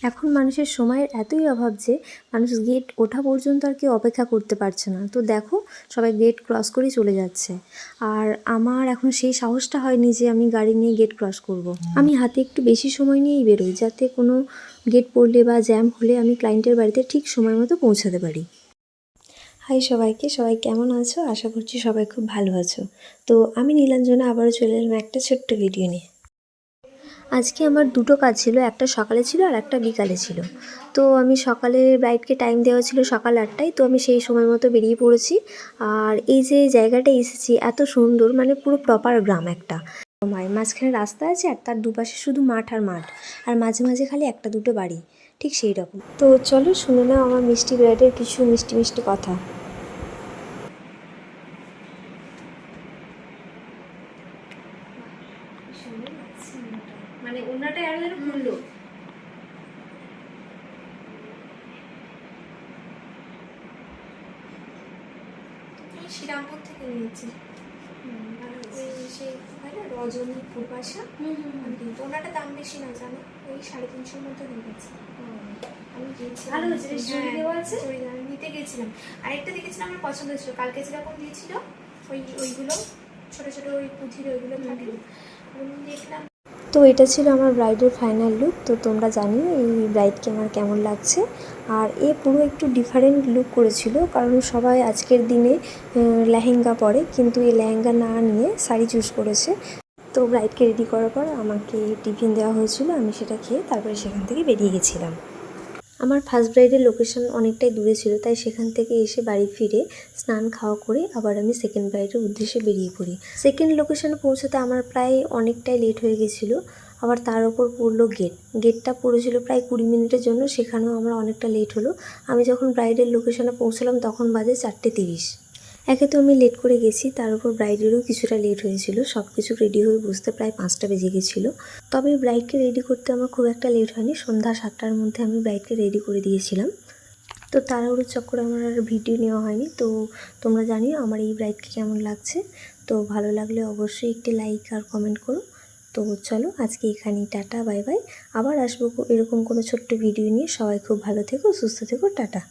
এখন মানুষের সময়ের এতই অভাব যে মানুষ গেট ওঠা পর্যন্ত আর কেউ অপেক্ষা করতে পারছে না। তো দেখো সবাই গেট ক্রস করেই চলে যাচ্ছে, আর আমার এখন সেই সাহসটা হয়নি যে আমি গাড়ি নিয়ে গেট ক্রস করব। আমি হাতে একটু বেশি সময় নিয়েই বেরোই, যাতে কোনো গেট পড়লে বা জ্যাম হলে আমি ক্লায়েন্টের বাড়িতে ঠিক সময় মতো পৌঁছাতে পারি। হাই সবাইকে, সবাই কেমন আছো? আশা করছি সবাই খুব ভালো আছো। তো আমি নীলাঞ্জনা আবারও চলে এলাম একটা ছোট্ট ভিডিও নিয়ে। আজকে আমার দুটো কাজ ছিল, একটা সকালে ছিল আর একটা বিকালে ছিল। তো আমি সকালে ব্রাইডকে টাইম দেওয়া ছিল সকাল 8টায়, তো আমি সেই সময় মতো বেরিয়ে পড়েছি। আর এই যে জায়গাটা এসেছি এত সুন্দর, মানে পুরো প্রপার গ্রাম একটা। মাঝখানে রাস্তা আছে আর তার দুপাশে শুধু মাঠ আর মাঠ, আর মাঝে মাঝে খালি একটা দুটো বাড়ি, ঠিক সেই রকম। তো চলো শুনে নাও আমার মিষ্টি ব্রাইডের কিছু মিষ্টি মিষ্টি কথা। মানে ওনাটাই আরো যেন খুললো। শ্রীরামপুর থেকে নিয়েছি, সেই রজনী পূর্বাশা। কিন্তু ওনাটা দাম বেশি না জানো, ওই 350-এর মধ্যে হয়ে গেছে। আমি গিয়েছিলাম, ভালো হয়েছে, জড়ি দেওয়া আছে, জড়ি আমি নিতে গেছিলাম। আরেকটা দেখেছিলাম আমার পছন্দ ছিল, কালকে যেরকম দিয়েছিল ওইগুলো ছোট ছোট ওই পুঁথির ওইগুলো থাকে, দেখলাম। তো এটা ছিল আমার ব্রাইডের ফাইনাল লুক। তো তোমরা জানিও এই ব্রাইডকে আমার কেমন লাগছে। আর এ পুরো একটু ডিফারেন্ট লুক করেছিল, কারণ সবাই আজকের দিনে লেহেঙ্গা পরে, কিন্তু এই লেহেঙ্গা না নিয়ে শাড়ি চুজ করেছে। তো ব্রাইডকে রেডি করার পর আমাকে টিফিন দেওয়া হয়েছিল, আমি সেটা খেয়ে তারপরে সেখান থেকে বেরিয়ে গেছিলাম। আমার ফার্স্ট ব্রাইডের লোকেশন অনেকটাই দূরে ছিল, তাই সেখান থেকে এসে বাড়ি ফিরে স্নান খাওয়া করে আবার আমি সেকেন্ড ব্রাইডের উদ্দেশ্যে বেরিয়ে পড়ি। সেকেন্ড লোকেশনে পৌঁছাতে আমার প্রায় অনেকটাই লেট হয়ে গেছিলো। আবার তার ওপর পড়লো গেটটা পড়েছিল প্রায় 20 মিনিটের জন্য, সেখানেও আমার অনেকটা লেট হলো। আমি যখন ব্রাইডের লোকেশনে পৌঁছলাম তখন বাজে 4:30। একে তো আমি লেট করে গেছি, তার উপর ব্রাইডেরও কিছুটা লেট হয়েছিল, সব কিছু রেডি হয়ে বসতে প্রায় 5টা বেজে গেছিলো। তবে ব্রাইডকে রেডি করতে আমার খুব একটা লেট হয়নি, সন্ধ্যা 7টার মধ্যে আমি ব্রাইডকে রেডি করে দিয়েছিলাম। তো তাড়াহুড়োর চক্করে আমার আর ভিডিও নেওয়া হয়নি। তো তোমরা জানিও আমার এই ব্রাইডকে কেমন লাগছে। তো ভালো লাগলে অবশ্যই একটি লাইক আর কমেন্ট করো। তো চলো আজকে এখানেই, টাটা বাই বাই। আবার আসবো এরকম কোনো ছোট্ট ভিডিও নিয়ে। সবাই খুব ভালো থেকো, সুস্থ থেকো, টাটা।